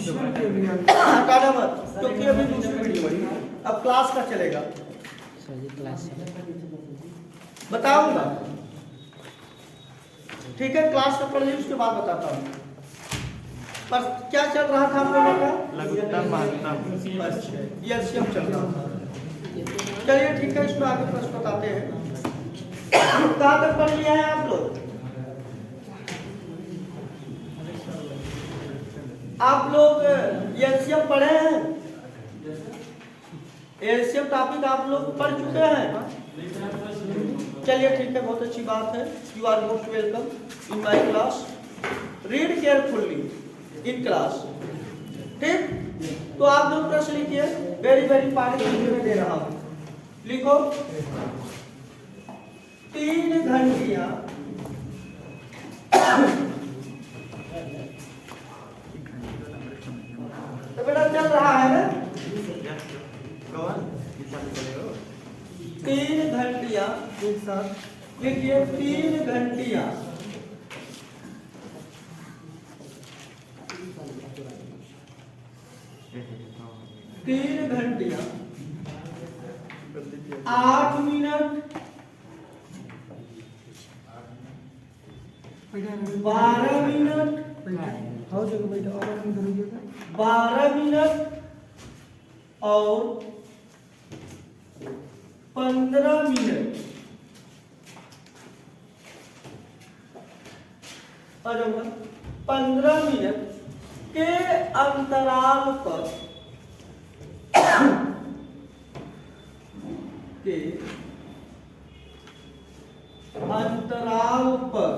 हटाना मत, क्योंकि अभी दूसरी वीडियो है, अब क्लास का चलेगा। क्लास बताऊंगा, ठीक है, क्लास का पढ़ लीजिए, उसके बाद बताता हूँ। पर क्या चल रहा था आप लोगों का? लघुत्तम महत्तम। अच्छा, ये एलसीएम चल रहा था। चलिए ठीक है, इसमें आगे प्रश्न बताते हैं। कहाँ तक पढ़ लिया है आप लोग? आप लोग एलसीएम पढ़े हैं? एलसीएम टॉपिक आप लोग पढ़ चुके हैं? चलिए ठीक है, बहुत अच्छी बात है। You are most welcome in my class. Read carefully in class. ठीक, तो आप लोग प्रश्न लिखिए, वेरी वेरी इंपॉर्टेंट में दे रहा हूं। लिखो, 3 घंटियां तो बेटा चल रहा है ना? 3 घंटियां एक साथ लिखिए, 3 घंटियां तीन घंटियां 8 मिनट 12 मिनट 12 मिनट और 15 मिनट। आ जाऊंगा, 15 मिनट के अंतराल पर के अंतराल पर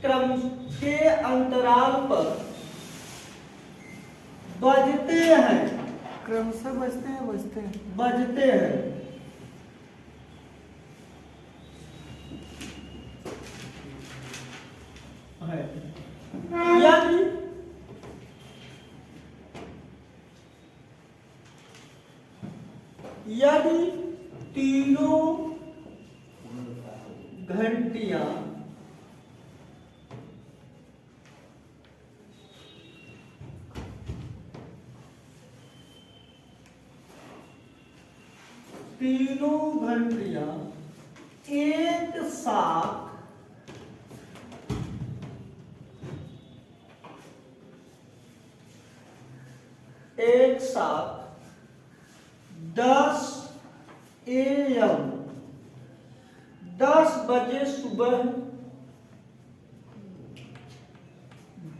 क्रम के अंतराल पर बजते हैं, क्रम से बजते हैं बजते हैं। यानी यदि तीनों घंटियां एक साथ 10 AM 10 बजे सुबह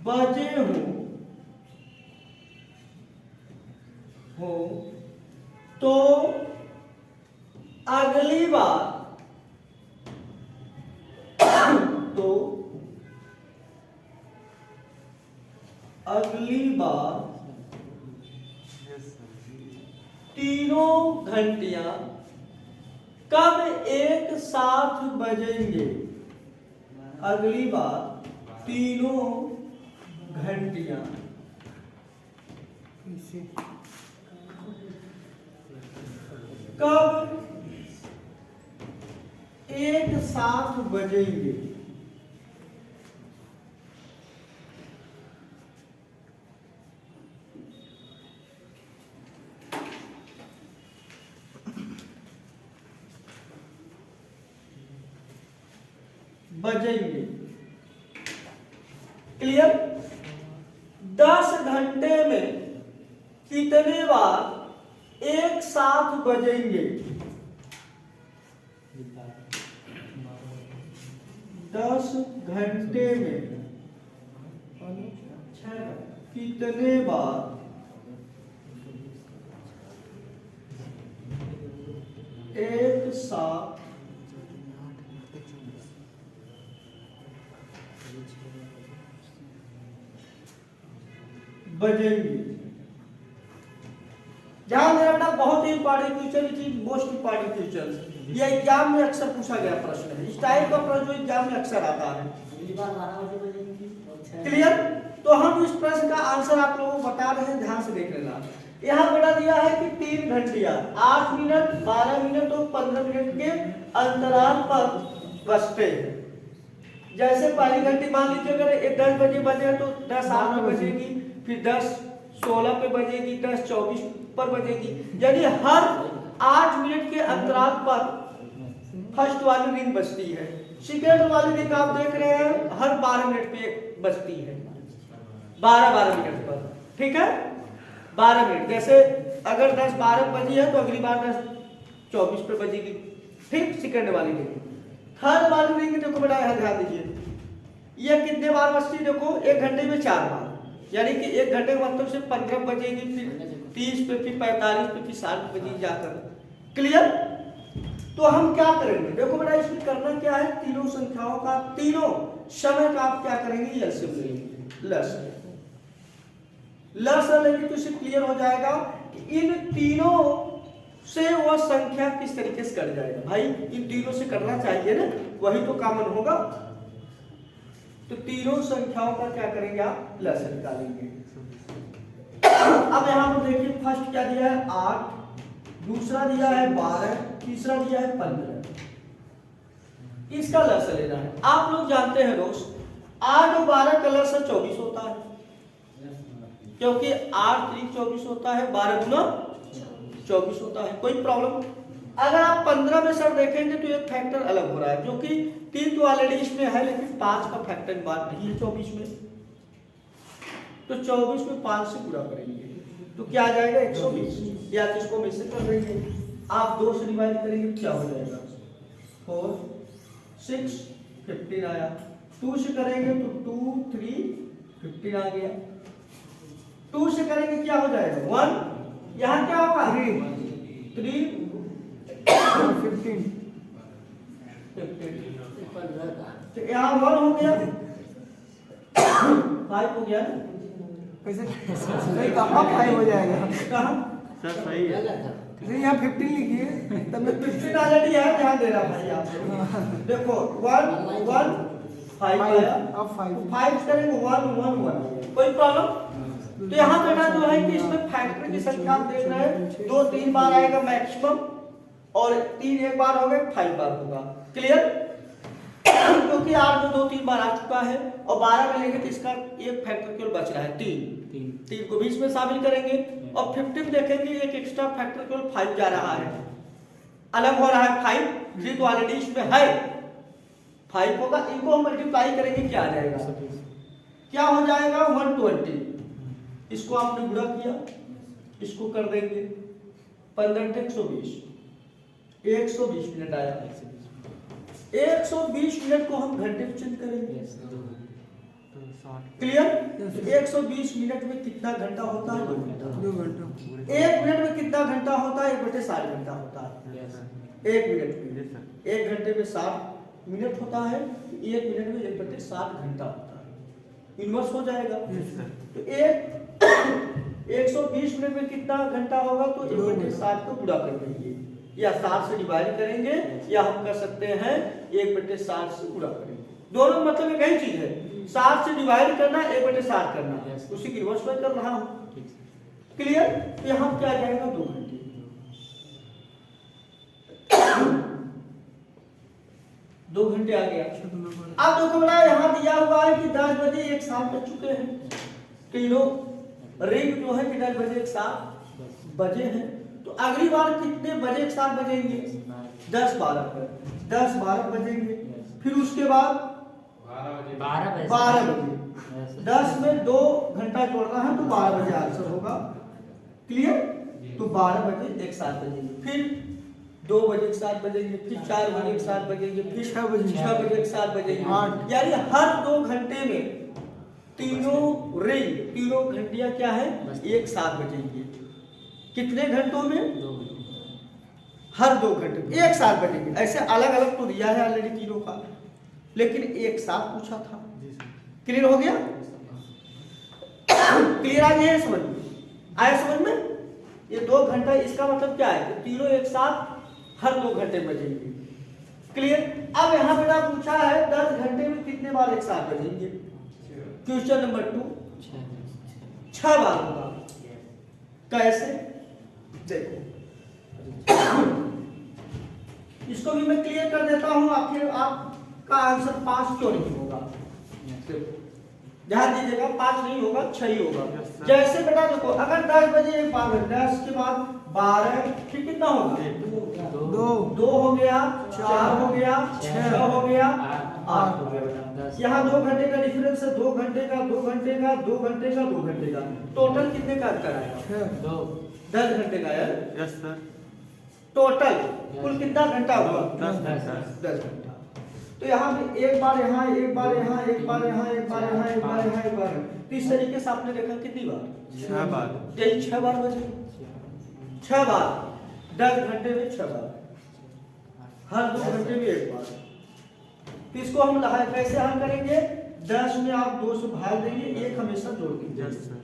बजे हो तो अगली बार तीनों घंटियां कब एक साथ बजेंगे? अगली बार तीनों घंटियां कब एक साथ बजेंगे? बजेंगे। क्लियर? 10 घंटे में कितने बार एक साथ बजेंगे? 10 घंटे में कितने बार एक साथ बजेंगे? ध्यान देना, बहुत ही important question, it is most important question. ये एग्जाम में अक्सर पूछा गया प्रश्न है, इस टाइप का प्रश्न जो एग्जाम में अक्सर आता है। क्लियर? तो हम इस प्रश्न का आंसर आप लोगों को बता रहे हैं, ध्यान से देख लेना। यहाँ बता दिया है कि 3 घंटियां 8 मिनट 12 मिनट और 15 मिनट के अंतराल पर बजते हैं। जैसे पहली घंटी मान लीजिए अगर ये 10 बजे बजे तो 10:08 पे बजेगी, फिर 10:16 पे बजेगी, 10:24 पर बजेगी, यानी हर 8 मिनट के अंतराल पर फर्स्ट वाली रिंग बजती है। सेकेंड वाली रिंग आप देख रहे हैं हर 12 मिनट पे बजती है, 12 मिनट पर, ठीक है, 12 मिनट। जैसे अगर 10:12 बजी है तो अगली बार 10:24 पे बजेगी, ठीक, सेकेंड वाली रिंग। थर्ड वाली रिंग देखो बेटा, यहाँ ध्यान दीजिए, ये कितने बार बजती है, देखो 1 घंटे में 4 बार, यानी कि 1 घंटे का मतलब से 15 बजेगी, फिर 30 पे, फिर 45 पे, फिर 60 बजे जाकर। क्लियर? तो हम क्या करेंगे, देखो बेटा इसमें करना क्या है, तीनों संख्याओं का, तीनों समय का आप क्या करेंगे, एलसीएम लेंगे, लस लेंगे तो इसे क्लियर हो जाएगा कि इन तीनों से वह संख्या किस तरीके से कट जाएगा। भाई इन तीनों से करना चाहिए ना, वही तो कॉमन होगा। तो तीनों संख्याओं का क्या करेंगे आप, लस निकालेंगे। अब यहां पर देखिए फर्स्ट क्या दिया है 8, दूसरा दिया है 12, तीसरा दिया है 15। इसका लस लेना है। आप लोग जानते हैं दोस्त 8 और 12 का लस 24 होता है, क्योंकि 8 3 24 होता है, 12 गुना 24 होता है, कोई प्रॉब्लम। अगर आप 15 में सर देखेंगे तो एक फैक्टर अलग हो रहा है, जो कि 3 तो ऑलरेडी इसमें है, लेकिन 5 का फैक्टर बात नहीं है 24 में। तो 24 में 5 से पूरा करेंगे तो क्या आ जाएगा 120, या जिसको में से कर देंगे, आप 2 से डिवाइड करेंगे क्या हो जाएगा 4 6 15 आया, 2 से करेंगे तो 2 3 15 आ गया, 2 से करेंगे क्या हो जाएगा 1, यहाँ क्या होगा 3 15 तो यहाँ 1 हो गया, 5 हो गया, कैसे नहीं कहाँ 5 हो जाएगा, कहाँ सर सही है, नहीं यहाँ 15 लिखिए तब मैं 15 ऑलरेडी है, ध्यान दे रहा भाई आप। देखो 1 1 5 आया, अब 5 5 करेंगे 1 1 1, कोई प्रॉब्लम। तो यहाँ बेटा जो है कि इसमें फैक्टर की संख्या आप देख रहे हैं 2 3 बार आएगा मैक्सिमम, और 3 एक बार हो गए, 5 बार होगा। क्लियर? क्योंकि 8 में 2 3 बार आ चुका है, और 12 में लेंगे तो इसका एक फैक्टर केवल बच रहा है 3 को बीच में शामिल करेंगे, और 15 देखेंगे एक एक्स्ट्रा फैक्टर केवल 5 जा रहा है, अलग हो रहा है 5, 3 तो ऑलरेडी इसमें है 5 होगा, इनको हम मल्टीप्लाई करेंगे क्या आ जाएगा, क्या हो जाएगा 120। इसको आपने गुणा किया, इसको कर देंगे 15 × 120, 120 मिनट आया। 120 मिनट को हम घंटे में चेंज करेंगे। क्लियर? 120 मिनट में कितना घंटा होता है 2 घंटा। 2 घंटा 1 मिनट में कितना घंटा होता है 1/60 घंटा होता है। 1 मिनट में 1 घंटे में 60 मिनट होता है, 1 मिनट में 1/60 घंटा होता है, इनवर्स हो जाएगा। तो 120 मिनट में कितना घंटा होगा, तो 1/60 को गुणा कर देंगे, या 60 से डिवाइड करेंगे, या हम कर सकते हैं 1/60 से गुणा करेंगे। दोनों मतलब एक ही चीज है, 60 से डिवाइड करना, 1/60 करना, उसी की रिवर्स में कर रहा हूं। क्लियर? तो यहाँ क्या जाएगा 2 घंटे। दो घंटे आ गया। अब देखो बड़ा यहाँ दिया हुआ है कि 10 बजे एक साथ बज चुके हैं, तीनों रिंग जो है कि 10 बजे एक साथ बजे हैं। तो अगली बार कितने बजे एक साथ बजेंगे? 10-12 पर 10-12 बजेंगे। फिर उसके बाद 12 बजे 10 में 2 घंटा जोड़ना है तो 12 बजे आंसर होगा। क्लियर? तो 12 बजे एक साथ बजेंगे, फिर 2 बजे एक साथ बजेंगे, फिर 4 बजे एक साथ बजेंगे, फिर 6 बजे एक साथ बजेंगे। यानी हर 2 घंटे में तीनों रिंग, तीनों घंटियां क्या है एक साथ बजेंगे। कितने घंटों में? हर 2 घंटे में एक साथ बजेंगे। ऐसे अलग अलग तो दिया है ऑलरेडी तीनों का, लेकिन एक साथ पूछा था। क्लियर हो गया? क्लियर आ गया समझ में? आया समझ में? ये 2 घंटा, इसका मतलब क्या है कि तीनों एक साथ हर 2 घंटे बजेंगे। क्लियर? अब यहाँ बेटा पूछा है 10 घंटे में कितने बार एक साथ बजेंगे। क्वेश्चन नंबर 2 6 बार होगा। कैसे? देखो इसको भी मैं क्लियर कर देता हूं, आखिर आप का आंसर 5 क्यों नहीं होगा? ध्यान दीजिएगा, 5 नहीं होगा, 6 ही होगा। जैसे बेटा देखो, अगर 10 बजे एक बार 10 के बाद 12, फिर कितना होगा? 2 हो गया, 4 हो गया, 6 हो गया, 8 हो गया बेटा। यहाँ 2 घंटे का डिफरेंस है, 2 घंटे का, 2 घंटे का, 2 घंटे का, 2 घंटे का, टोटल कितने का अंतर आएगा? 10 घंटे का यार। Yes sir. टोटल कुल कितना घंटा हुआ? 10 घंटा। तो यहाँ भी एक बार यहाँ, एक बार यहाँ, एक बार यहाँ, एक बार यहाँ, एक बार यहाँ, एक बार। तो इस तरीके से आपने देखा कितनी बार? 6 बार। यही 6 बार बचे। 6 बार 10 घंटे में 6 बार, हर 2 घंटे में 1 बार। तो इसको हम कैसे हल करेंगे? 10 में आप 2 से भाग देंगे, 1 हमेशा जोड़ दीजिए। Yes sir.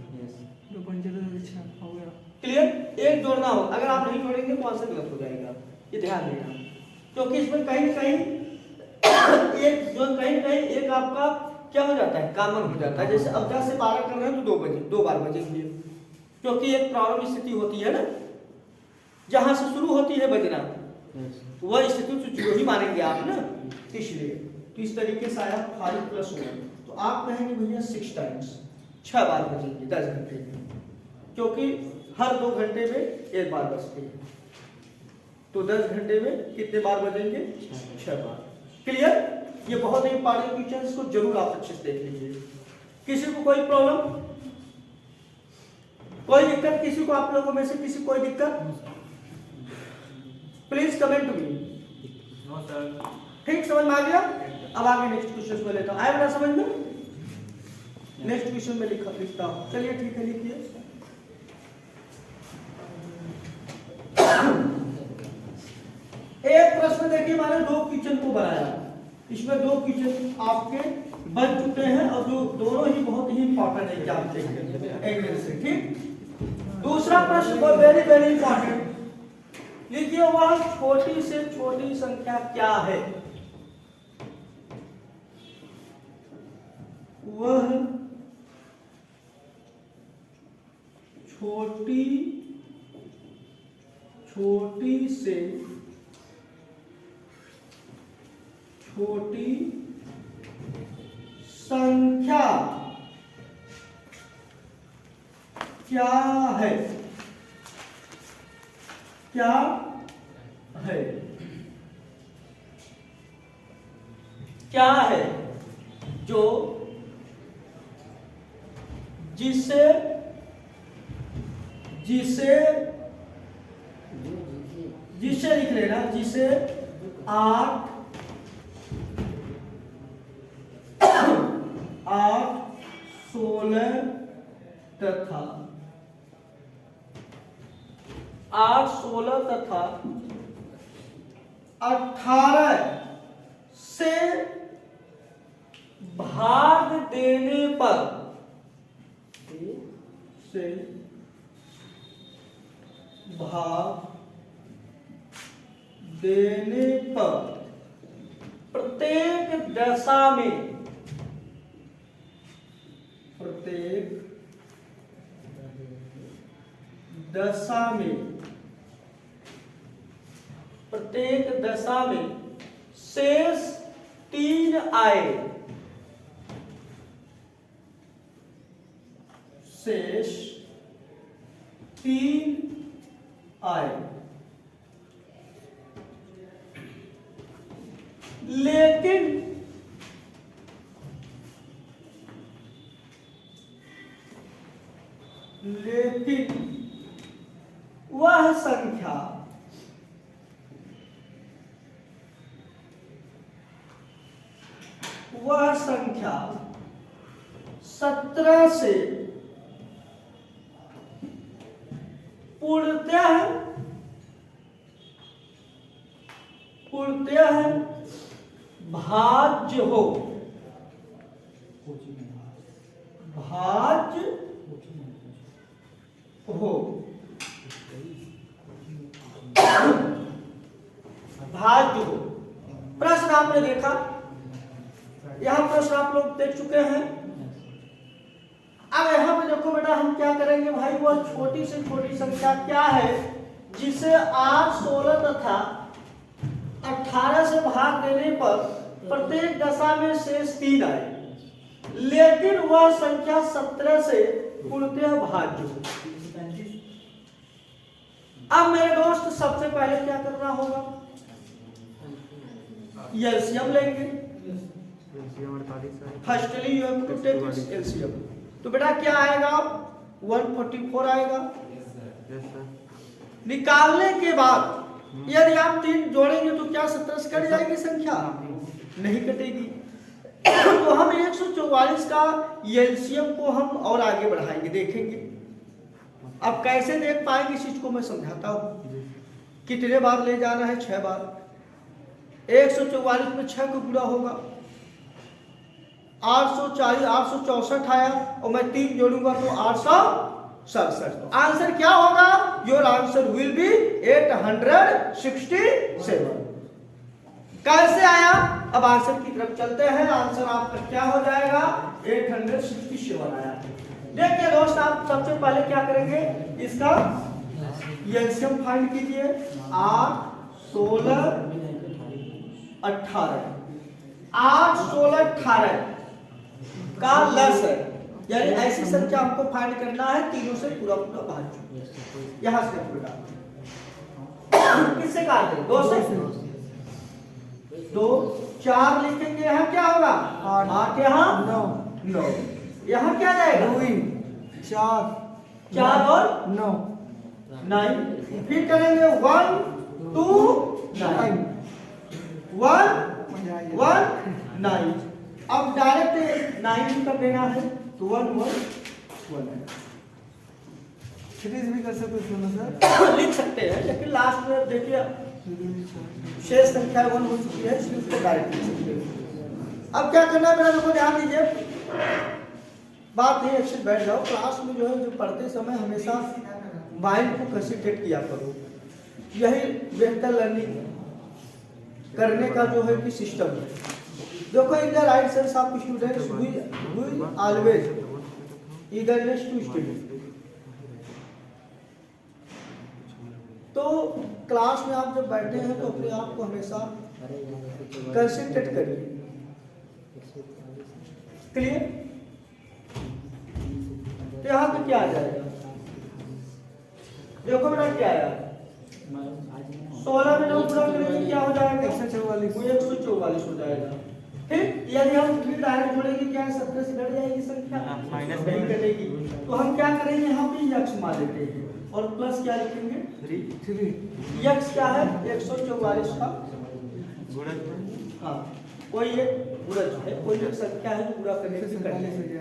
क्लियर? 1 जोड़ना हो, अगर आप नहीं जोड़ेंगे तो आंसर गलत हो जाएगा, ये ध्यान देना। क्योंकि इसमें कहीं कहीं एक आपका क्या हो जाता है? कॉमन हो जाता है। जैसे अब 10 से 12 कर रहे हैं तो 2 बार बजेंगे, क्योंकि एक प्रॉब्लम स्थिति होती है ना, जहां से शुरू होती है बजना, वह स्थिति तो 0 ही मानेंगे आप ना, इसलिए। तो इस तरीके से आया 5 + 1, तो आप कहेंगे भैया 6 टाइम्स, 6 बार बजेंगे 10 घंटे में, क्योंकि हर 2 घंटे में 1 बार बजते हैं। तो 10 घंटे में कितने बार बजेंगे? 6 बार। क्लियर? ये बहुत इंपॉर्टेंट क्वेश्चंस को जरूर आप अच्छे से देख लीजिए। किसी को कोई प्रॉब्लम, कोई दिक्कत? किसी को आप लोगों में से किसी कोई दिक्कत? Please comment me. No sir. ठीक, समझ में आ गया? अब आगे नेक्स्ट क्वेश्चन में लेता हूं। आया बेटा समझ में? नेक्स्ट क्वेश्चन में लिखता हूं। चलिए ठीक है, लिखिए। एक प्रश्न देखिए, मैंने 2 क्वेश्चन को बनाया, इसमें 2 क्वेश्चन आपके बन चुके हैं, और जो दोनों ही बहुत ही इंपॉर्टेंट एग्जाम से। ठीक, दूसरा प्रश्न वेरी वेरी इंपॉर्टेंट, लिखिए, वह छोटी से छोटी संख्या क्या है? वह छोटी से छोटी संख्या क्या है? क्या है? क्या है जो जिसे लिख लेना, जिसे 8, 16 तथा 18 से भाग देने पर प्रत्येक दशा में शेष 3 आए, शेष 3 आए, लेकिन वह संख्या वह संख्या 17 से पूर्णतः भाज्य हो, भाज्य हो। प्रश्न आपने देखा, यहां प्रश्न आप लोग देख चुके हैं। अब यहां पे देखो बेटा, हम क्या करेंगे भाई, वह छोटी से छोटी संख्या क्या है जिसे 8, 16 तथा 18 से भाग देने पर प्रत्येक दशा में शेष 3 आए, लेकिन वह संख्या 17 से पूर्णतः भाज्य हो। अब मेरे दोस्त सबसे पहले क्या करना होगा, एलसीएम लेंगे। Firstly you have to take its LCM. तो बेटा क्या आएगा, 144 आएगा। निकालने के बाद यदि आप 3 जोड़ेंगे तो क्या 17 से कट जाएगी संख्या, नहीं कटेगी। तो हम 144 का एलसीएम को हम और आगे बढ़ाएंगे, देखेंगे। अब कैसे देख पाएंगे इस चीज को मैं समझाता हूं। कितने बार ले जाना है, 6 बार। 144 में 6 को गुणा होगा, 840 864 आया और मैं 3 जोड़ूंगा तो 867। आंसर क्या होगा, योर आंसर विल बी 867। कैसे आया, अब आंसर की तरफ चलते हैं। आंसर आपका क्या हो जाएगा, 867 आया। देखिए दोस्त, आप सबसे पहले क्या करेंगे, इसका एलसीएम फाइंड कीजिए। 8 16 18, 8 16 18 का लस है, यानी ऐसी संख्या आपको फाइंड करना है तीनों से पूरा पूरा भाज्य। यहां से पूरा किससे काट दें, 2 से। 2 4 लिखेंगे, यहाँ क्या होगा 8, यहाँ 9, यहाँ क्या जाएगा 4 और 9। फिर करेंगे 1 2 9, 1 1 9। अब डायरेक्ट 9 कर देना है तो 1 1 1 है। सीरीज भी कर सकते हो सर, लिख सकते हैं, लेकिन लास्ट में देखिए शेष संख्या 1 हो चुकी है, इसलिए उसको डायरेक्ट लिख सकते हैं। अब क्या करना है मेरा, देखो ध्यान दीजिए, बात नहीं अच्छी बैठ जाओ। क्लास में जो है जो पढ़ते समय हमेशा माइंड को कंसंट्रेट किया करो, यही बेहतर लर्निंग करने का जो है कि सिस्टम है। देखो in the right sense of students we always eagerness to study. तो क्लास में आप जब बैठे हैं तो अपने आप को हमेशा कंसंट्रेट करिए। क्लियर? तो यहाँ पे क्या आ जाएगा, देखो मेरा क्या आया, 16 में 9 पूरा करेंगे क्या हो जाएगा, 144 हो जाएगा। ठीक, यदि हम 3 डायरेक्ट जोड़ेंगे क्या 17 से घट जाएगी संख्या, नहीं कटेगी। तो हम क्या करेंगे, यहाँ पे यक्स मान लेते हैं और प्लस क्या लिखेंगे 3। यक्स क्या है 144 का गुणज। हाँ, कोई एक गुणज है, कोई एक संख्या है जो पूरा करने से कट जाएगी।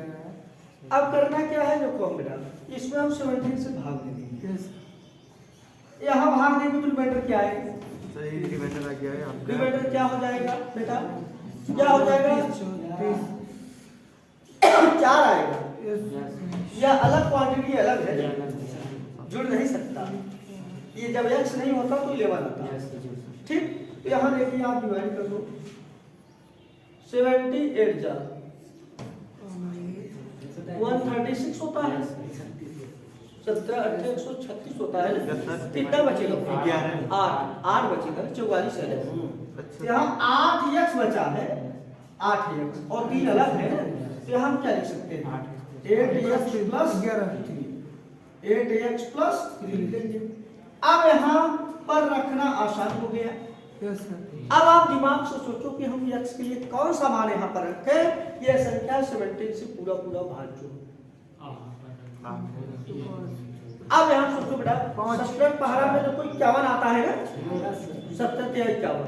अब करना क्या है, देखो हम बेटा इसमें हम 17 से भाग देंगे। यहाँ भाग देंगे तो रिमाइंडर क्या आएगा, सही रिमाइंडर आ गया है आपका। रिमाइंडर क्या हो जाएगा बेटा, क्या हो जाएगा 4 आएगा। यह अलग क्वांटिटी अलग है, जुड़ नहीं सकता। ये जब x नहीं होता तो 11 आता है। ठीक, तो यहाँ देखिए आप डिवाइड कर दो, 78 जा 136 होता है, 17 18 136 होता है। कितना बचेगा, 8 बचेगा, 44 है। यहाँ 8x बचा है, 8x और 3 अलग है, तो यहाँ हम क्या लिख सकते हैं 8x प्लस 8x प्लस 3 लिखेंगे। अब यहाँ पर रखना आसान हो गया। अब आप दिमाग से सोचो कि हम x के लिए कौन सा मान यहाँ पर रखें, यह संख्या 17 से पूरा पूरा भाज्य हो। अब यहाँ सोचो बेटा 17 पहाड़ा में तो कोई 51 आता है ना, 17 या 51,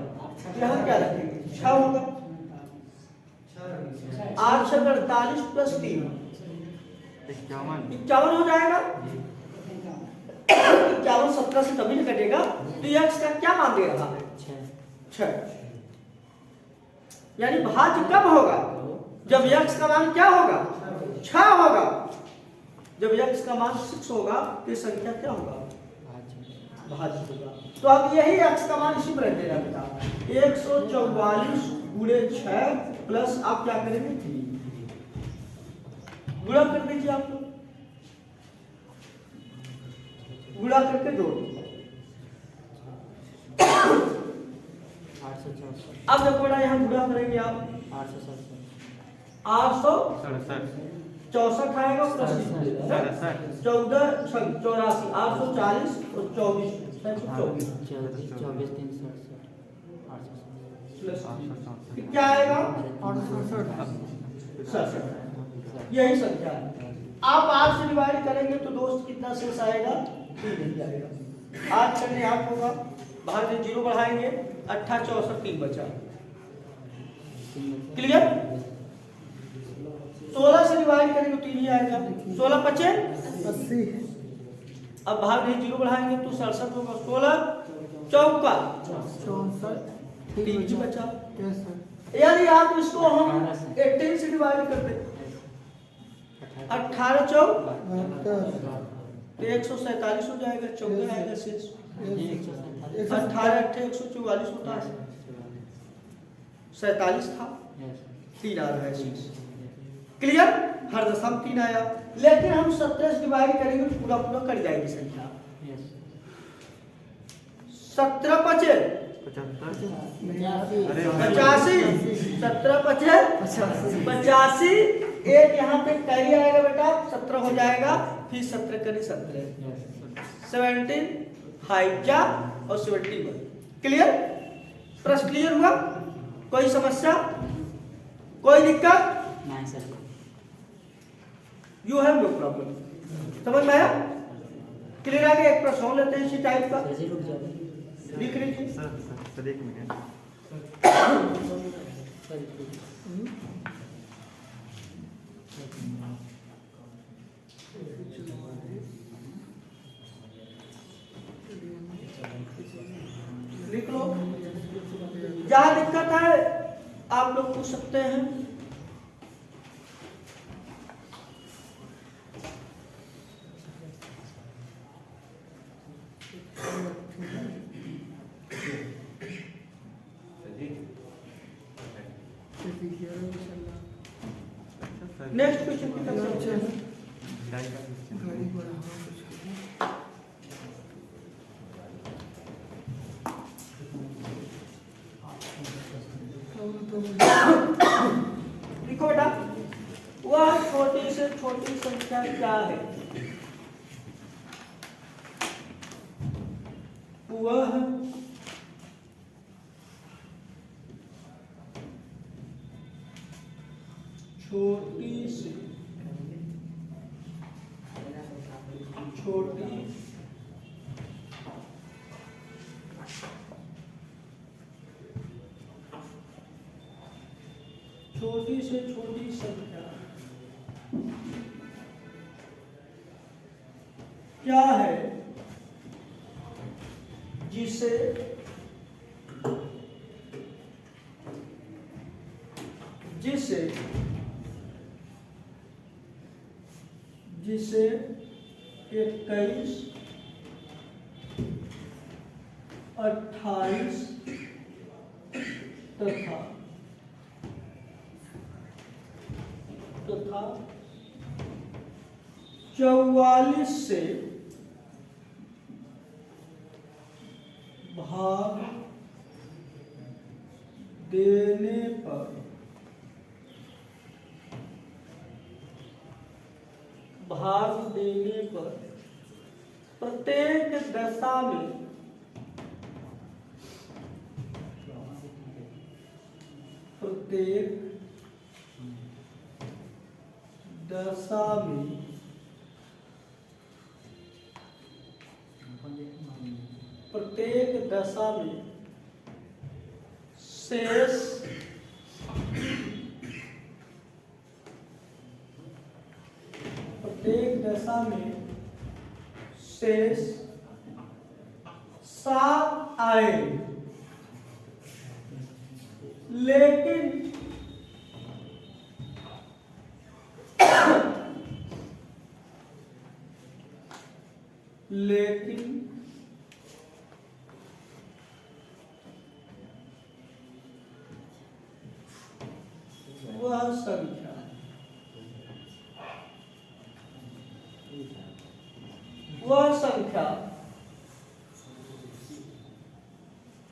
यहाँ क्या रखेंगे 6 होगा। 8 6 48 प्लस 3 51 हो जाएगा। 51 17 से तभी नहीं कटेगा, तो x का क्या मान दे रहा है 6। यानी भाज्य कब होगा, जब x का मान क्या होगा 6 होगा। जब x का मान 6 होगा तो ये संख्या क्या होगा, भाज्य होगा। तो अब यही x का मान इसी में रख देना बेटा, 144 गुणे 6 प्लस आप क्या करेंगे 3 गुणा कर दीजिए। आप लोग गुणा करके जोड़ 864 अब देखो बेटा यहाँ गुणा करेंगे आप 864 आएगा प्लस 14 84 840 और 24 प्लस क्या आएगा 67 यही संख्या है। आप 8 से डिवाइड करेंगे तो दोस्त कितना शेष आएगा 3 नहीं आएगा। 8 करने आप होगा बाहर से 0 बढ़ाएंगे 8 64 3 बचा। क्लियर। 16 से डिवाइड करेंगे तो 3 ही आएगा। 16 बचे 80। अब बाहर से 0 बढ़ाएंगे तो 67 होगा। 16 चौका 64 3 ही बचा। 63। यानी आप इसको हम 18 से डिवाइड कर दें 18 चौक तो 147 हो जाएगा। 14 आएगा शेष। 18 144 होता है। 47 था 3 आ रहा है शेष। क्लियर। हर दशम 3 आया। लेकिन हम 17 से डिवाइड करेंगे तो पूरा पूरा कट जाएगी संख्या। 17 पचे 75। 85 17 पचे 85 एक यहाँ पे कैरी आएगा बेटा 17 हो जाएगा। फिर 17 करी 17 17 हाइजा और 71। क्लियर। प्रश्न क्लियर हुआ। कोई समस्या कोई दिक्कत नहीं sir. You have no problem. समझ में आया। क्लियर। आगे एक प्रश्न और लेते हैं इसी टाइप का। लिख लीजिए। सर एक मिनट। लिख लो। जहाँ दिक्कत है आप लोग पूछ सकते हैं। नेक्स्ट क्वेश्चन की तरफ चलते हैं। लिखो बेटा वह छोटी से छोटी संख्या क्या है। वह छोटी से छोटी छोटी से छोटी संख्या क्या है जिसे जिसे जिसे 21 28 तथा 44 से भाग देने पर प्रत्येक दशा में प्रत्येक दशा में शेष सात आए। लेकिन वह संख्या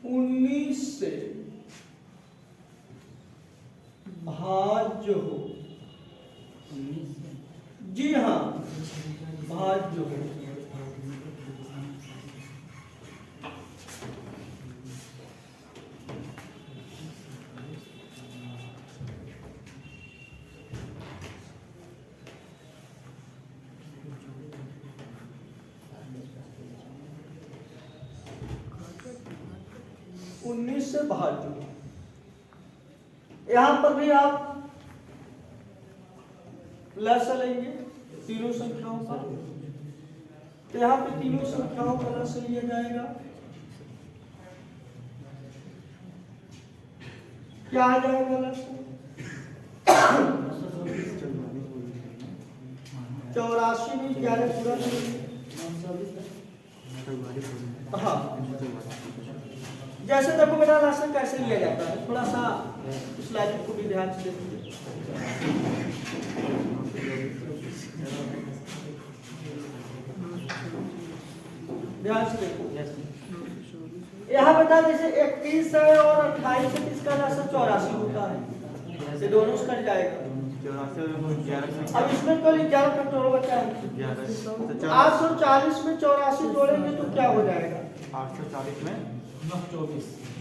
19 से जी हाँ, भाज्य। उन्नीस से भाज्य। यहां पर भी आप लसा लेंगे तीनों संख्याओं का, तो यहाँ पे तीनों संख्याओं का लसा लिया जाएगा। क्या आ जाएगा लसा? 84 में 11 पूरा करेंगे। हाँ, जैसे देखो बेटा लसा कैसे लिया जाता है, थोड़ा सा इस लाइन को भी ध्यान से देखिए। ध्यान से देखो, यहाँ बता जैसे 31 है और 28 है, इसका लसा 84 होता है, ये दोनों से कट जाएगा। अब इसमें तो 11 फैक्टोरियल बचा है। 840 में 84 जोड़ेंगे तो क्या हो जाएगा? 840 में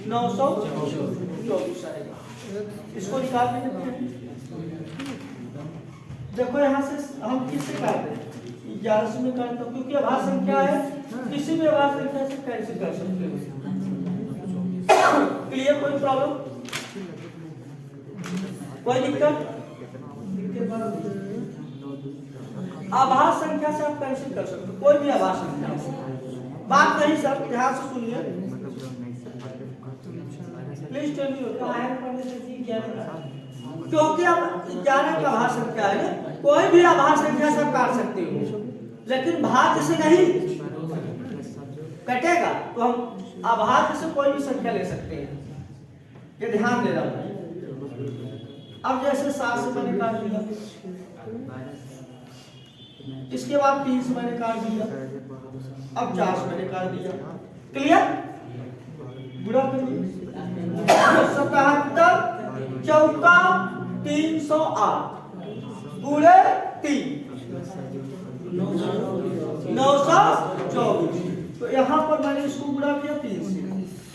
924 आएगा। इसको निकाल देते हैं। देखो यहाँ से हम किससे काटते हैं? 11 में काटते हैं, क्योंकि अभाज्य संख्या है, किसी भी अभाज्य संख्या से कैंसिल कर सकते हैं। क्लियर? कोई प्रॉब्लम, कोई दिक्कत? अभाज्य संख्या से आप कैंसिल कर सकते हो, कोई भी अभाज्य संख्या। बात नहीं सर, ध्यान से सुनिए प्लीज। टेल मी क्योंकि अब 11 का अभाज्य संख्या है, कोई भी अभाज्य संख्या से आप काट सकते हो, लेकिन भाज्य से नहीं कटेगा। तो हम अभाज्य से कोई भी संख्या ले सकते हैं, ये ध्यान देना। अब जैसे 7 से मैंने काट दिया, इसके बाद 3 से मैंने काट दिया, अब 4 से मैंने काट दिया। क्लियर? बुरा करिए। 77 चौका 308 पूरे 3 924। तो यहाँ पर मैंने इसको गुणा किया 3 से।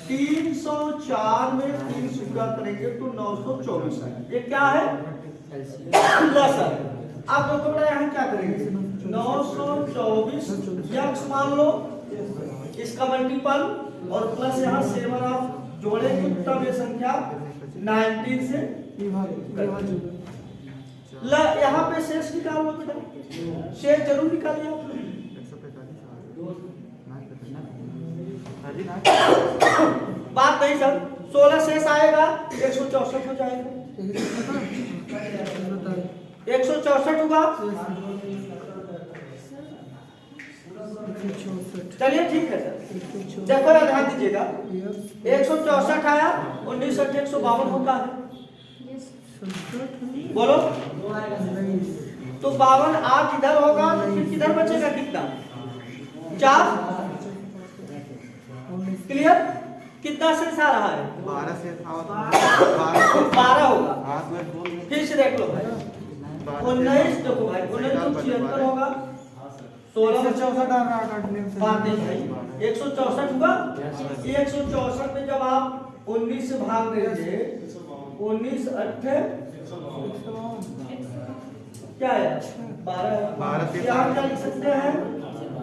304 में 3 से गुणा करेंगे तो 924 आएगा। ये क्या है? लसा। आप देखो बेटा यहाँ क्या करेंगे? 924 यक्स मान लो, इसका मल्टीपल और प्लस यहाँ 7 आप जोड़ेंगे तब ये संख्या 19 से यहाँ पे शेष निकाल लो बेटा, शेष जरूर निकालिए आप। बात नहीं सर, 16 शेष आएगा, 164 हो जाएगा। 164 होगा। चलिए ठीक है सर। देखो यार ध्यान दीजिएगा, 164 आया, 19 152 होता है। बोलो तो 52 8 इधर होगा, तो फिर किधर बचेगा? कितना? 4। क्लियर? कितना शेष आ रहा है? 12 से 12 होगा। फिर से देख लो भाई, 19 देखो भाई, 19 तो 76 होगा, 16 में 64 बात नहीं भाई, 164 होगा। 164 में जब आप 19 से भाग देंगे, 19 8 क्या है? 12 से आप क्या लिख सकते हैं?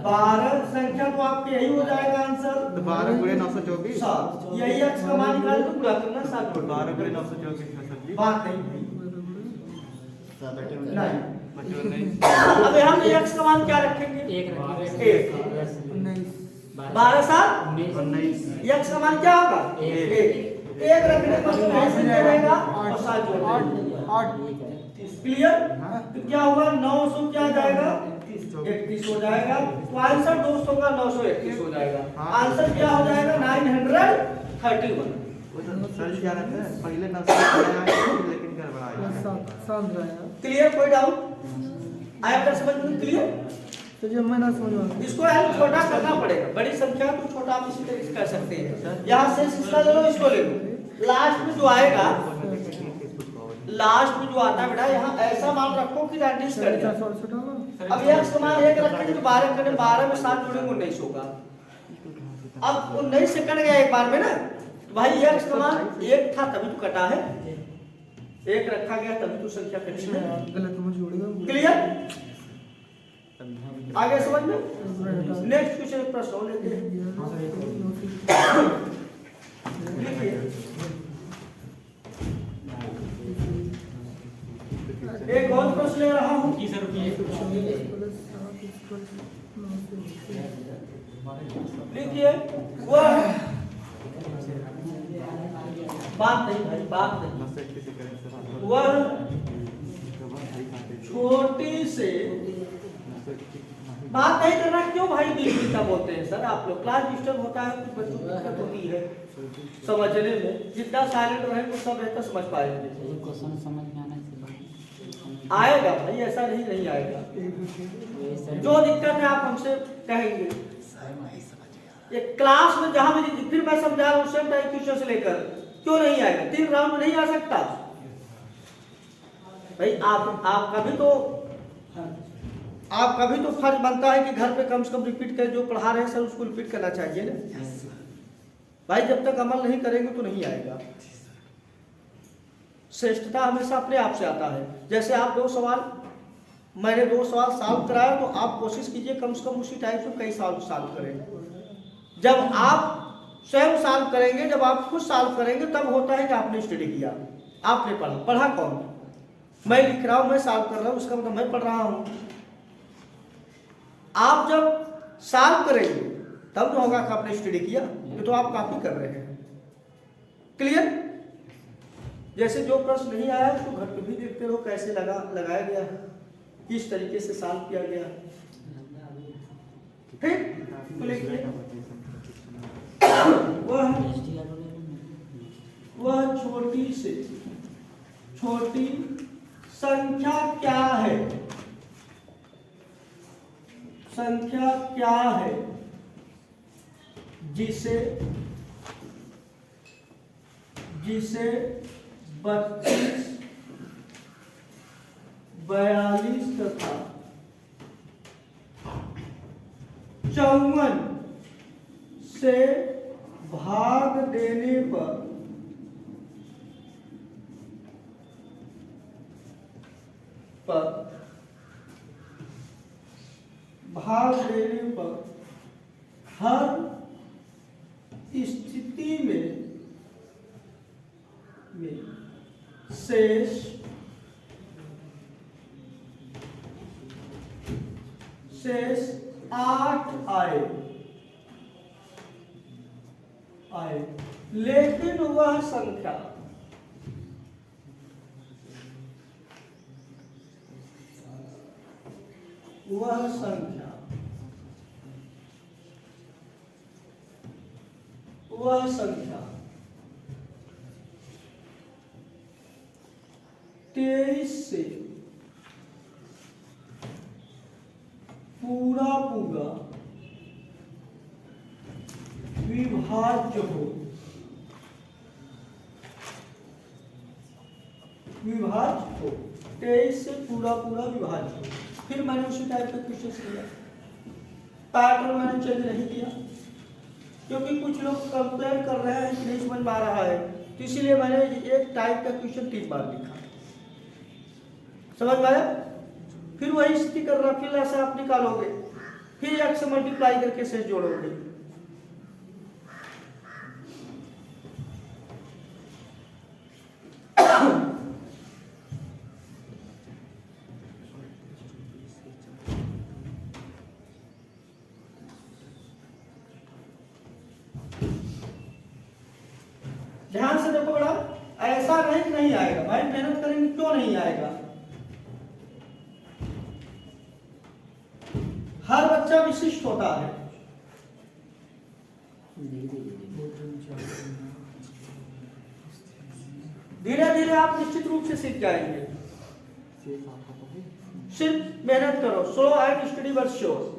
12 संख्या तो आपके यही हो जाएगा आंसर। 12 गुणे 924 यही x का मान निकाल तो पूरा करना 7। 12 गुणे 924 बात नहीं अब हम x का मान क्या रखेंगे? 1। 12 7 19 x का मान क्या होगा? 1 रखने पर तो ऐसे रहेगा और 7 जोड़ 8। क्लियर? तो क्या होगा? 900 क्या जाएगा? 31 हो जाएगा। तो आंसर दोस्तों का 931 हो जाएगा। आंसर क्या हो जाएगा? 931। सर क्या रहता है? पहले 900 लेकिन गड़बड़ाया। क्लियर? कोई डाउट आया क्या समझ में? क्लियर? तो जो मैं ना समझ, इसको यार छोटा करना पड़ेगा, बड़ी संख्या तो छोटा आप इसी तरह से कर सकते हैं। यहाँ से इसका ले लो, इसको ले लो, लास्ट में जो आएगा लास्ट में जो आता है बेटा, यहाँ ऐसा मान रखो कि रैंडिस कट जाए। अब x का मान 1 रखेंगे तो 12 करें, 12 में 7 जोड़ेंगे 19 होगा। अब 19 से कट गया एक बार में ना, तो भाई x का मान 1 था तभी तो कटा है, 1 रखा गया तभी तो संख्या कटी है। गलत में जोड़ेगा। क्लियर? आगे समझ में? नेक्स्ट क्वेश्चन एक प्रश्न और लेते हैं। एक और प्रश्न ले रहा हूं। लिखिए, वह बात नहीं भाई, बात नहीं। वह छोटी से बात नहीं करना, क्यों भाई बीच में बोलते हैं सर आप लोग? क्लास डिस्टर्ब होता है, कुछ बच्चों को दिक्कत होती है समझने में। जितना साइलेंट रहे तो सब बेहतर समझ पाएंगे। क्वेश्चन समझ में आना चाहिए। आएगा भाई, ऐसा नहीं आएगा। जो दिक्कत है आप हमसे कहेंगे। ये क्लास में जहां भी फिर मैं समझा रहा हूं, सेम टाइप क्वेश्चन से लेकर क्यों नहीं आएगा? 3 राउंड में नहीं आ सकता भाई। आपका भी तो फर्ज बनता है कि घर पे कम से कम रिपीट कर, जो पढ़ा रहे हैं सर उसको रिपीट करना चाहिए ना भाई। जब तक अमल नहीं करेंगे तो नहीं आएगा। श्रेष्ठता हमेशा अपने आप से आता है। जैसे आप मैंने 2 सवाल सॉल्व कराया, तो आप कोशिश कीजिए कम से कम उसी टाइप से कई सॉल्व करें। जब आप स्वयं सॉल्व करेंगे, जब आप खुद सॉल्व करेंगे, तब होता है कि आपने स्टडी किया, आपने पढ़ा कौन? मैं लिख रहा हूं, मैं सॉल्व कर रहा हूं, उसका मतलब मैं पढ़ रहा हूं। आप जब सॉल्व करेंगे तब तो होगा कि आपने स्टडी किया, तो आप कॉपी कर रहे हैं। क्लियर? जैसे जो प्रश्न नहीं आया उसको घर पे भी देखते रहो, कैसे लगाया गया है, किस तरीके से सॉल्व किया गया। ठीक? तो लिखिए, वह छोटी से छोटी संख्या क्या है? संख्या क्या है जिसे 32, 42 तथा 54 से भाग देने पर हर स्थिति में शेष 8 आए। लेकिन वह संख्या वह संख्या 23 से पूरा विभाज्य हो। 23 से पूरा विभाज्य हो। फिर मैंने उसी टाइप का क्वेश्चन किया, पैटर्न मैंने चेंज नहीं किया, क्योंकि कुछ लोग कंप्लेन कर रहे हैं कि नहीं समझ में आ रहा है, तो इसीलिए मैंने एक टाइप का क्वेश्चन 3 बार लिखा। समझ में आया? फिर वही स्थिति कर रहा, फिर ऐसा आप निकालोगे, फिर 1 से मल्टीप्लाई करके शेष जोड़ोगे। ध्यान से देखो बेटा, ऐसा नहीं आएगा भाई, मेहनत करेंगे क्यों नहीं आएगा? हर बच्चा विशिष्ट होता है। धीरे धीरे आप निश्चित रूप से सीख जाएंगे। सिर्फ मेहनत करो, slow and study were sure.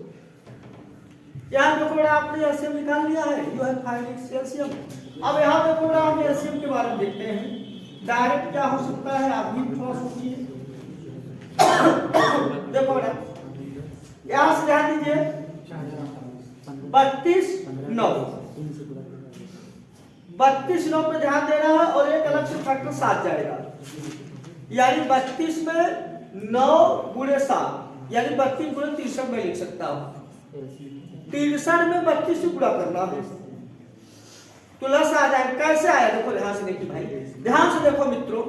यहाँ देखो बेटा, आपने एलसीएम निकाल लिया है, you have find its LCM. अब यहाँ देखो बेटा, हम एलसीएम के बारे में देखते हैं। डायरेक्ट क्या हो सकता है, आप भी थोड़ा सोचिए। देखो बेटा, यहाँ से ध्यान दीजिए, 32 9, 32 9 पे ध्यान देना है और एक अलग से फैक्टर 7 जाएगा, यानी 32 में 9 गुणे 7, यानी 32 गुणे 63 में लिख सकता हूँ। 63 में 32 से गुणा करना है तो लस आ जाएगा। कैसे आया देखो, ध्यान से देखिए भाई, ध्यान से देखो मित्रों,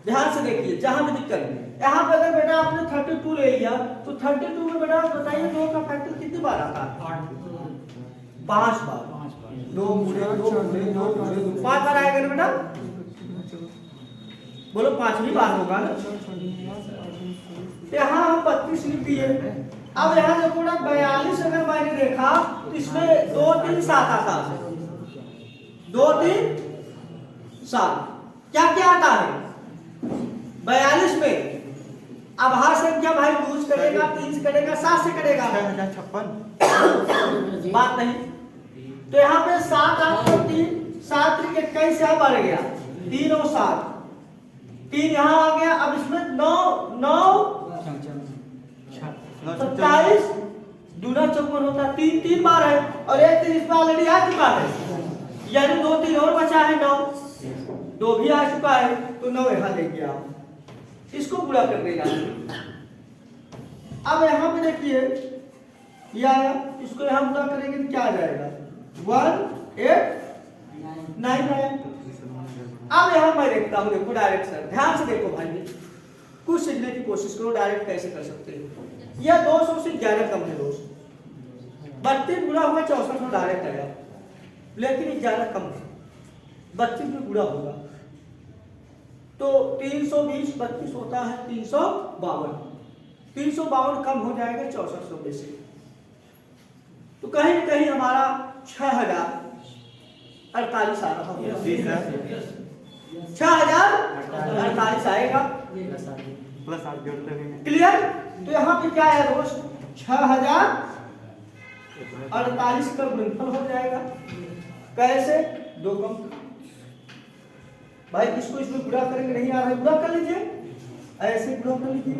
ध्यान से देखिए, जहां भी दिक्कत है यहाँ पे अगर बेटा आपने 32 ले लिया तो 32 में बेटा बताइए 2 का फैक्टर कितनी बार आता है? 5 बार। 2 गुणे 2 गुणे 2 गुणे 2, 5 बार आएगा ना बेटा, बोलो 5वीं बार होगा ना। यहाँ हम 32 लिख दिए। अब यहाँ देखो ना 42 अगर मैंने देखा तो इसमें 2 3 7 आता है, 2 3 7 क्या क्या आता है 42 में? आभार संख्या भाई 2 से करेगा, 3 से करेगा, 7 से करेगा, 6056 बात नहीं। तो यहाँ पे 7 आपको 3 7 3 21 यहाँ बढ़ गया, 3 और 7 3 यहाँ आ गया। अब इसमें 9 9 27 दूना 54 होता है, 3 3 बार है और एक 3 इसमें ऑलरेडी आ चुका है, यानी 2 3 और बचा है 9, 2 भी आ चुका है तो 9 यहाँ लेंगे आप, इसको पूरा कर देगा। अब यहाँ पे देखिए ये आया, इसको यहाँ पूरा करेंगे तो क्या आ जाएगा 1 8 9 आया। अब यहाँ मैं देखता हूँ, देखो डायरेक्ट सर ध्यान से देखो भाई, कुछ सीखने की कोशिश करो, डायरेक्ट कैसे कर सकते हो। यह 200 से 11 कम है दोस्त, 32 गुणा हुआ 64 में डायरेक्ट आया, लेकिन 11 कम है, 32 में गुणा होगा तो 320 32 होता है 352, 352 कम हो जाएगा 6400 में से, तो कहीं न कहीं हमारा 6048 आ रहा है, 6048 आएगा प्लस 8 जोड़ते हैं। क्लियर। तो यहाँ पे क्या है दोस्त 6048 का गुणनफल हो जाएगा, कैसे 2 कम भाई, इसको इसमें गुणा करेंगे, नहीं आ रहा है गुणा कर लीजिए, ऐसे गुणा कर लीजिए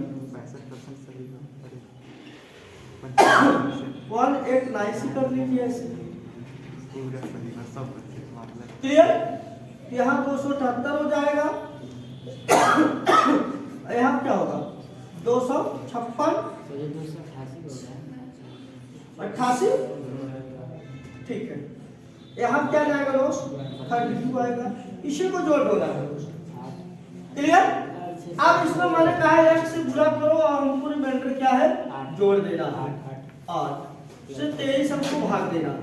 189 कर लीजिए ऐसे, क्लियर। यहाँ 278 हो जाएगा, यहाँ क्या होगा 256 88, ठीक है। यहाँ क्या जाएगा दोस्त 32 आएगा, इसी को जोड़ दो ना दोस्त, क्लियर। अब इसमें मैंने कहा है 1 से गुणा करो और हमको रिमाइंडर क्या है जोड़ देना है 8 से 23 हमको भाग देना है।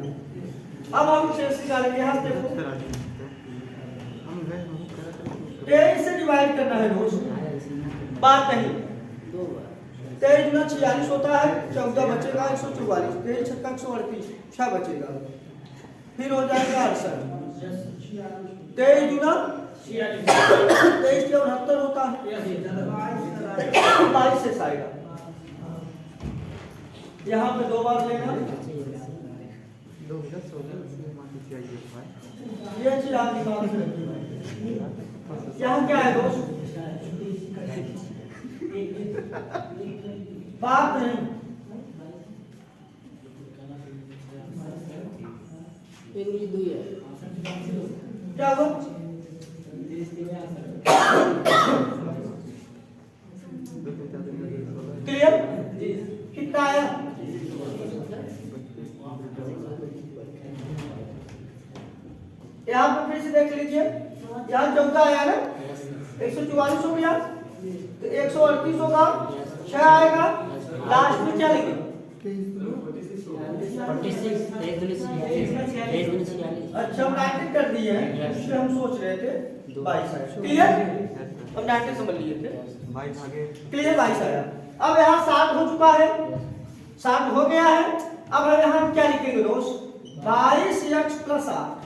अब हम शेष निकालेंगे, यहाँ देखो 23 से डिवाइड करना है दोस्त, बात नहीं 23 गुना 46 होता है, 14 बचेगा 144, 23 छक्का 138 6 बचेगा, फिर हो जाएगा 68, 23 गुना 23 के 69 होता है, 22 से आएगा। यहाँ पे 2 बार लेना, ये चीज आप दिमाग से रखिए। यहाँ क्या है दोस्त बात नहीं, क्या हुआ क्लियर, कितना आया यहाँ पे फिर से देख लीजिए, यहाँ 14 आया ना 144 हो गया तो 138 होगा, 6 आएगा, लास्ट में क्या लिखेंगे अच्छा हम 90 कर दिए हैं, इसलिए हम सोच रहे थे 22 आया, क्लियर। हम 90 समझ लिए थे, 22 आगे क्लियर 22 आया। अब यहाँ 7 हो चुका है, 7 हो गया है। अब यहाँ हम क्या लिखेंगे दोस्त 22x + 8,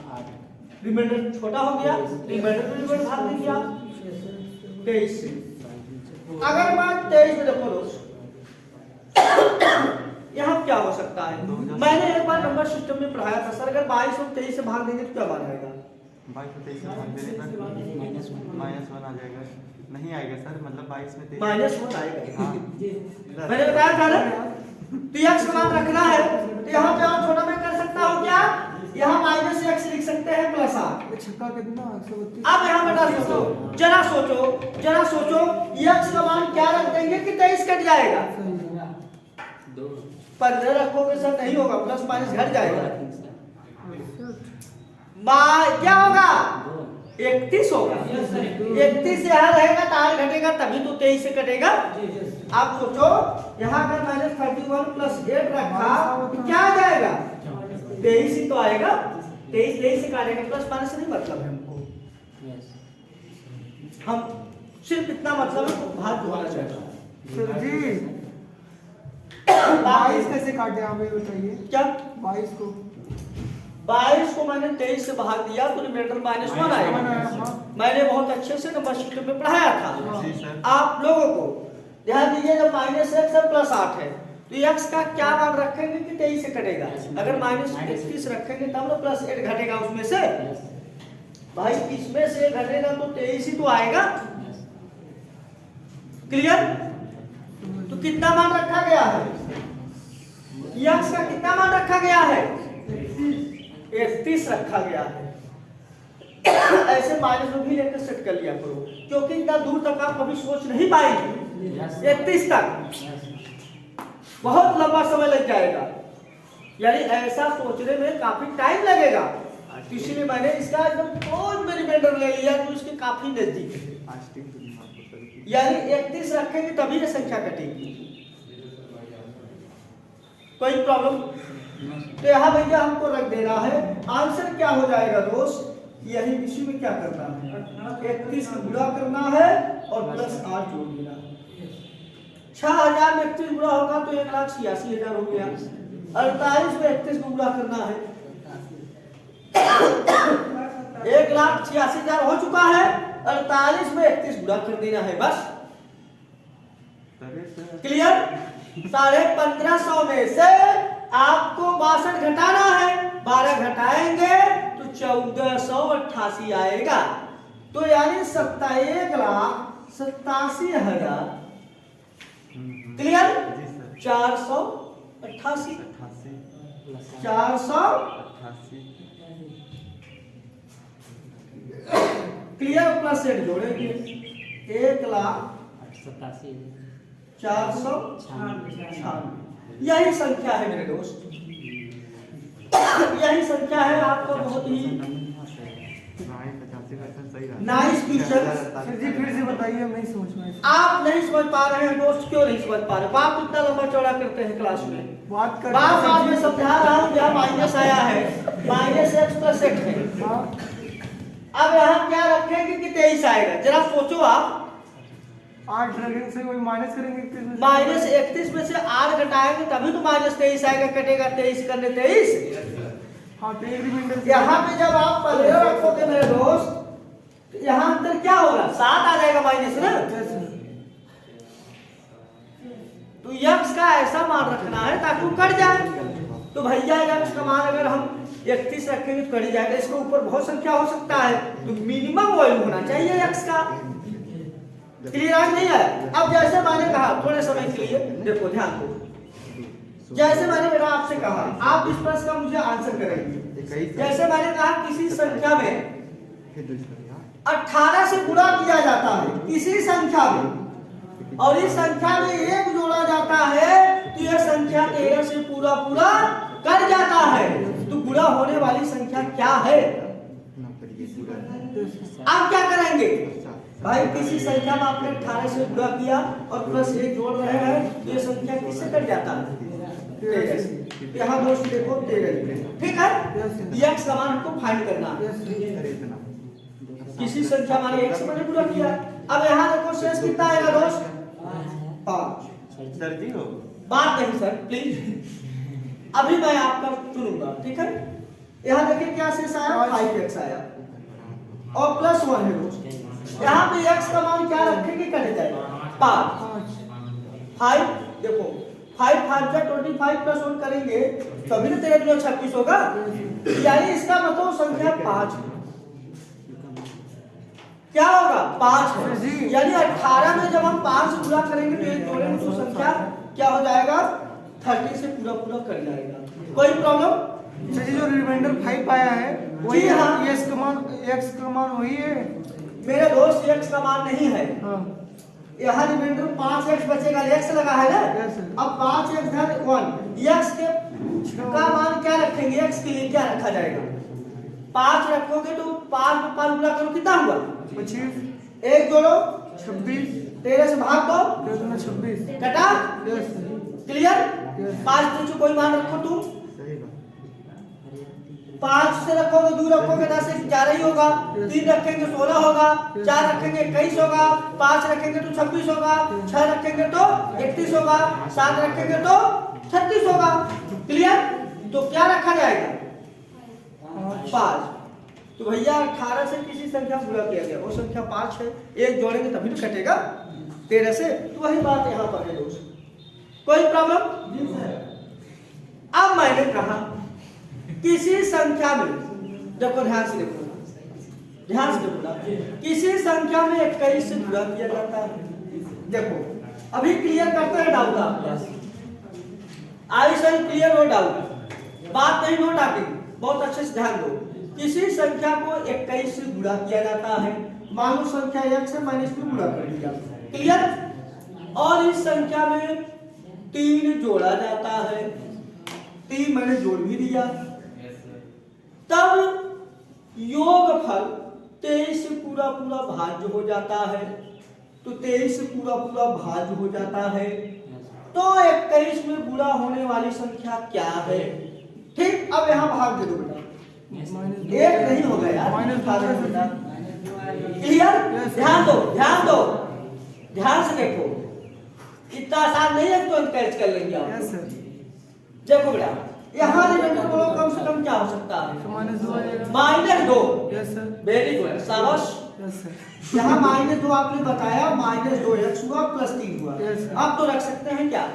रिमाइंडर छोटा हो गया, रिमाइंडर में भाग देंगे आप 23 से। अगर मैं 23 में देखो दोस्त यहाँ क्या हो सकता है, मैंने एक बार नंबर सिस्टम में पढ़ाया था सर, अगर 22 और 23 से भाग देंगे तो क्या मान आएगा 22 में 23 भाग देने पर -1 आ जाएगा। नहीं आएगा सर, मतलब 22 में 23 -1 आएगा। हाँ। मैंने बताया था ना, तो x का मान रखना है, तो यहाँ पे और छोटा मैं कर सकता हूँ क्या, यहाँ -x लिख सकते हैं +8। छक्का कितना 132। अब यहाँ बेटा सोचो, जरा सोचो, x का मान क्या रख देंगे कि 23 कट जाएगा। 15 रखोगे सर नहीं होगा, प्लस माइनस घट जाएगा। क्या होगा 31 होगा। 31 यहाँ रहेगा तो r घटेगा, तभी तो 23 से कटेगा। आप सोचो यहाँ अगर -31 + 8 रखा तो क्या आ जाएगा, 23 ही तो आएगा। 23 से काटेगा, प्लस माइनस नहीं मतलब है हमको, हम सिर्फ इतना मतलब है भाग जोड़ना चाहते हैं। सर जी 22 कैसे काटे आप ये बताइए। क्या 22 को 22 को मैंने 23 से भाग दिया तो रिमाइंडर -1 आएगा। मैंने बहुत अच्छे से नंबर सिस्टम में पढ़ाया था आप लोगों को। ध्यान दीजिए, जब -x है +8 है तो x का क्या मान रखेंगे कि 23 से कटेगा। अगर -31 रखेंगे तब ना +8 घटेगा उसमें से। भाई इसमें से घटेगा तो 23 ही तो आएगा। क्लियर? तो कितना मान रखा गया है, x का कितना मान रखा गया है, 31 रखा गया है। ऐसे माइनस में भी लेकर सेट कर लिया करो, क्योंकि इतना दूर तक आप कभी सोच नहीं पाएंगे। 31 तक बहुत लंबा समय लग जाएगा, यानी ऐसा सोचने में काफी टाइम लगेगा। इसीलिए मैंने इसका एकदम क्लोज में रिमाइंडर ले लिया, तो इसके काफी नजदीक है। यानी 31 रखेंगे तभी ये संख्या कटेगी। कोई प्रॉब्लम? तो यहाँ भैया हमको रख देना है। आंसर क्या हो जाएगा दोस्त, यही इसी में क्या करना है, 31 को गुणा करना है और +8 जोड़ देना है। 6000 में 31 गुणा होगा तो 1,86,000 हो गया। 48 में 31 को गुणा करना है, 1,86,000 हो चुका है। 48 में 31 गुणा कर देना है, बस। क्लियर? 1550 में से आपको 62 घटाना है, 12 घटाएंगे तो 1488 आएगा। तो यानी 1,87,000। क्लियर? 488 क्लियर? प्लस 8 जोड़ेंगे, 1,87,496। यही संख्या है मेरे दोस्त, यही संख्या है। आपको बहुत ही नाइस क्वेश्चन। सर जी फिर से बताइए, हम नहीं समझ पाए। आप नहीं समझ पा रहे हैं दोस्त, क्यों नहीं समझ पा रहे? बात इतना लंबा चौड़ा करते हैं क्लास में, बात में समझा रहा हूँ। यहाँ माइनस आया है, -x + 8 है। अब यहाँ क्या रखेंगे कि 23 आएगा, जरा सोचो आप। 8 रखेंगे से कोई माइनस करेंगे, -31 में से 8 घटाएंगे तभी तो -23 आएगा, कटेगा 23 करने 23। हाँ तो एक रिमाइंडर यहाँ पे जब आप 15 रखोगे मेरे दोस्त, तो यहाँ अंतर क्या होगा, 7 आ जाएगा माइनस ना। तो x का ऐसा मान रखना है ताकि वो कट जाए। तो भैया x का मान अगर हम 31 रखेंगे तो कट जाएगा। इसके ऊपर बहुत संख्या हो सकता है, तो मिनिमम वैल्यू होना चाहिए x का। क्लियर आज नहीं है? अब जैसे मैंने कहा थोड़े समय के लिए देखो, ध्यान दो। जैसे मैंने बेटा आपसे कहा, आप इस प्रश्न का मुझे आंसर करेंगे। जैसे मैंने कहा किसी संख्या में 18 से गुणा किया जाता है, किसी संख्या में, और इस संख्या में 1 जोड़ा जाता है तो यह संख्या 13 से पूरा कट जाता है। तो गुणा होने वाली संख्या क्या है? आप क्या करेंगे भाई? किसी संख्या में आपने 18 से गुणा किया और +1 जोड़ रहे हैं तो यह संख्या किससे कट जाता है? 13 से। यहाँ दोस्त देखो 13, ठीक है? x का मान हमको फाइंड करना है। किसी संख्या माने 1 से मैंने गुणा किया। अब यहाँ देखो शेष कितना आएगा दोस्त? 5। सर जी हो बात नहीं सर, प्लीज अभी मैं आपका चुनूंगा, ठीक है? यहाँ देखिए क्या शेष आया, 5x आया और +1 है दोस्त। यहाँ पे x का मान क्या रखेंगे, कट जाएगा 5। देखो 5 5 जा 25 +1 करेंगे तभी तो 13 × 36 होगा। यानी इसका मतलब संख्या 5 है। क्या होगा 5 है जी। यानी 18 में जब हम 5 से गुणा करेंगे तो एक जोड़ेंगे तो संख्या क्या हो जाएगा 30 से पूरा पूरा कर जाएगा। कोई प्रॉब्लम? सर जी जो रिमाइंडर 5 आया है वही जी हाँ। x का मान वही है। मेरे दोस्त x का मान नहीं है, हाँ यहाँ रिमाइंडर 5x बचेगा, x लगा है ना। Yes, sir. अब 5x धन 1 x के का मान क्या रखेंगे, x के लिए क्या रखा जाएगा 5 रखोगे तो 5 में 5 गुणा करो कितना हुआ 25 एक जोड़ो 26 13 से भाग दो 26 कटा यस क्लियर। Yes. 5 नीचे कोई मान रखो तुम, सही बात। 5 से रखोगे 2 रखोगे 10 से 11 ही होगा, 3 रखेंगे 16 होगा, 4 रखेंगे 21 होगा, 5 रखेंगे तो 26 होगा, 6 रखेंगे तो 31 होगा, 7 रखेंगे तो 36 होगा। क्लियर। तो क्या रखा जाएगा 5। तो भैया 18 से किसी संख्या को गुणा किया गया, वो संख्या 5 है, एक जोड़ेंगे तभी तो कटेगा 13 से। तो वही बात यहाँ पर है दोस्त। कोई प्रॉब्लम? अब मैंने कहा किसी संख्या में, देखो ध्यान से देखो, ध्यान से देखो ना, किसी संख्या में 21 से गुणा किया जाता है। देखो अभी क्लियर करते हैं डाउट आप, आई शैल क्लियर नो डाउट, बात नहीं नो डाउटिंग, बहुत अच्छे से ध्यान दो। किसी संख्या को 21 से गुणा किया जाता है, मान लो संख्या x है माइनस में गुणा कर दिया, क्लियर। और इस संख्या में 3 जोड़ा जाता है, 3 मैंने जोड़ भी दिया, तब योगफल 23 से पूरा पूरा भाज्य हो जाता है। तो 23 से पूरा पूरा भाज्य हो जाता है, तो 21 में गुणा होने वाली संख्या क्या है? ठीक। अब यहाँ भाग दे दो बेटा, एक नहीं होगा यार, क्लियर। ध्यान दो ध्यान दो, ध्यान से देखो, इतना आसान नहीं है तो कैच कर लेंगे आप। यस सर देखो बेटा यहाँ रिमाइंडर बोलो कम से कम क्या हो सकता है -2। यस सर वेरी गुड शाबाश। यस सर यहाँ -2 आपने बताया, -2x हुआ प्लस 3 हुआ। Yes, sir. अब तो रख सकते हैं क्या,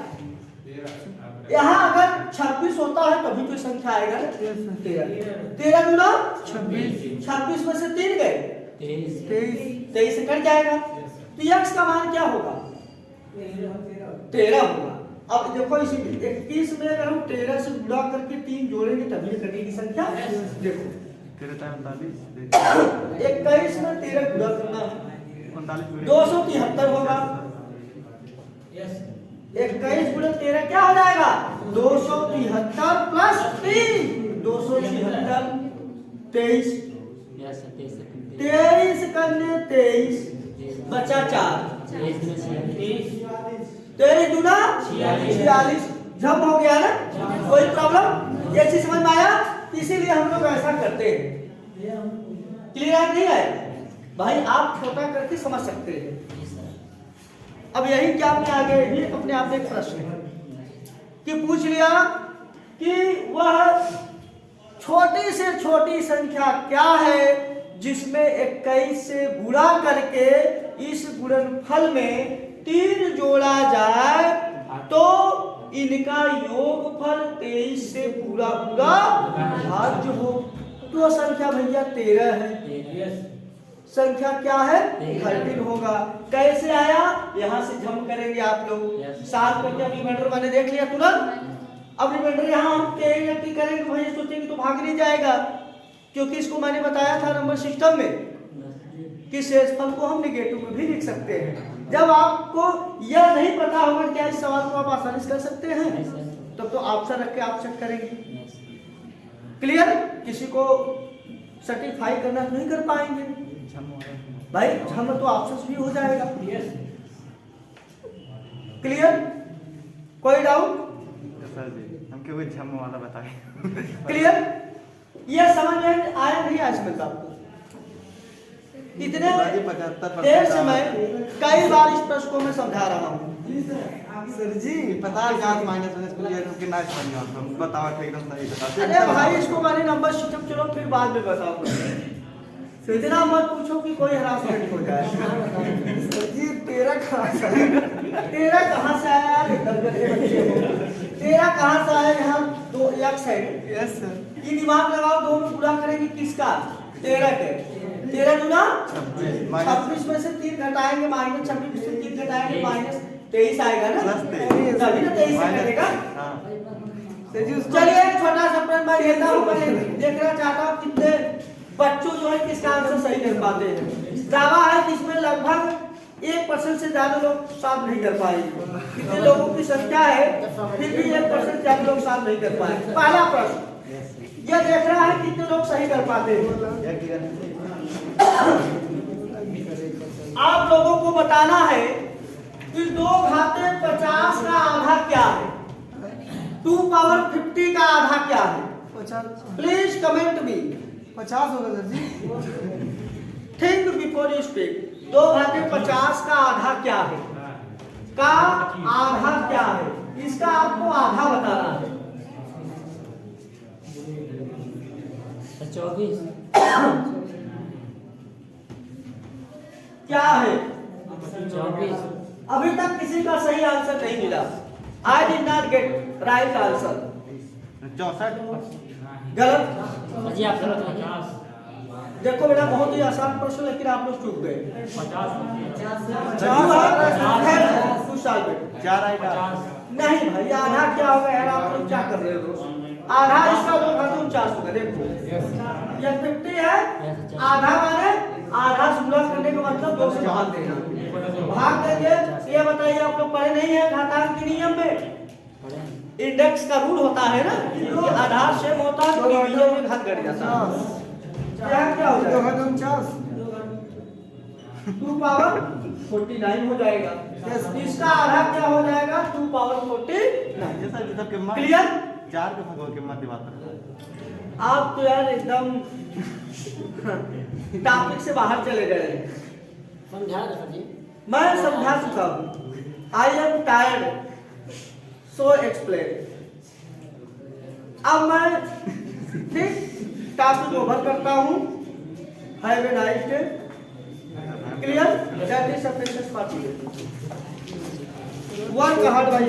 यहाँ अगर 26 होता है तभी तो संख्या आएगा ना। Yes, sir. 13 गुना 26 में से 3 गए, 23 से कट जाएगा। तो x का मान क्या होगा 13 होगा। अब देखो इसी 21 में अगर हम 13 से गुणा करके 3 जोड़ेंगे तभी कटेगी संख्या। देखो 21 में 13 गुणा करना है 273 होगा। 21 गुणा 13 क्या हो जाएगा 273 प्लस 3 276 23 23 करने 23 बचा 4 23 दूना 46 जम हो गया ना। कोई प्रॉब्लम? ये चीज समझ में आया? इसीलिए हम लोग ऐसा करते हैं। क्लियर नहीं है भाई, आप छोटा करके समझ सकते हैं। अब यही क्या आपने आगे भी अपने आप में एक प्रश्न है कि पूछ लिया कि वह छोटी से छोटी संख्या क्या है जिसमें 21 से गुणा करके इस गुणनफल में 3 जोड़ा जाए तो इनका योगफल 23 से पूरा पूरा भाज्य हो। तो संख्या भैया 13 है, संख्या क्या है 13 होगा। कैसे आया, यहाँ से जम करेंगे आप लोग। 7 करके अब रिमाइंडर मैंने देख लिया तुरंत। अब रिमाइंडर यहाँ हम की करेंगे, भैया सोचेंगे तो भाग नहीं जाएगा, क्योंकि इसको मैंने बताया था नंबर सिस्टम में कि शेषफल को हम निगेटिव में भी लिख सकते हैं। जब आपको यह नहीं पता होगा क्या इस सवाल को आप आसानी से कर सकते हैं, तब तो ऑप्शन रख के आप चेक करेंगे। क्लियर? किसी को सर्टिफाई करना तो नहीं कर पाएंगे भाई, झम तो ऑप्शन भी हो जाएगा। क्लियर? कोई डाउट? सर जी हम क्यों झम वाला बताएं। क्लियर? ये समझ में आया नहीं आज तक आपको? इतने देर से मैं कई बार इस प्रश्न को मैं समझा रहा हूँ। सर जी पता है क्या माइनस के ना बताओ एकदम सही बता। अरे भाई इसको मैंने नंबर सिस्टम, चलो फिर बाद में बताओ। इतना मत पूछो कि कोई हरासमेंट हो जाए। सर जी 13 कहाँ से आया, 13 कहाँ से आया यार, 13 कहाँ से आया, यहाँ 2x है। यस सर ये दिमाग लगाओ, दोनों पूरा करेंगे किसका 13 के, 13 गुना 26 26 में से 3 घटाएंगे माइनस 26 में से 3 घटाएंगे माइनस 23 आएगा ना, प्लस 23 तभी ना 23 से करेगा। हाँ चलिए एक छोटा सा प्रश्न मैं लेता हूँ, मैं देखना चाहता हूँ कितने बच्चों जो है किसका आंसर सही कर पाते हैं। दावा है कि इसमें लगभग 1% से ज्यादा लोग सॉल्व नहीं कर पाएंगे। कितने लोगों की संख्या है फिर भी 1% से ज्यादा लोग सॉल्व नहीं कर पाएंगे। पहला प्रश्न यह देख रहा है कितने लोग सही कर पाते हैं। आप लोगों को बताना है कि 2 घाते 50 का आधा क्या है, 2 पावर 50 का आधा क्या है। 50 प्लीज कमेंट मी, 50 होगा sir ji. Think before you speak. 2 घाते 50 का आधा क्या है, का आधा क्या है, इसका आपको आधा बताना है। 24 क्या है, 24 अभी तक किसी का सही आंसर नहीं मिला। I did not get right answer. 64 गलत। जी आप गलत हैं। देखो बेटा बहुत ही आसान प्रश्न लेकिन आप लोग चूक गए। 50 कुछ साल में 4 आएगा। नहीं भाई, आधा क्या होगा यार, आप लोग क्या कर रहे हो। आधा इसका 2 घाते 49 होगा। देखो ये 50 है, आधा माने आधा गुणा करने का मतलब 2 से भाग देना। भाग देंगे, ये बताइए आप लोग पढ़े नहीं है घातांक के नियम में इंडेक्स का रूल होता है ना कि आधार सेम होता है तो डिवीजन में घात घट जाता है। क्या हो जाएगा, 2 पावर 49 हो जाएगा। इसका आधा क्या हो जाएगा, 2 पावर 49। जैसा कीमत क्लियर। 4 के भागों कीमत दिवाता। आप तो यार एकदम टॉपिक से बाहर चले गए। समझा दो सर जी। मैं समझा चुका हूँ। I am tired so explain. अब मैं ठीक टॉपिक ओवर करता हूँ। Have a nice day. Clear, that is sufficient for today. Work hard bye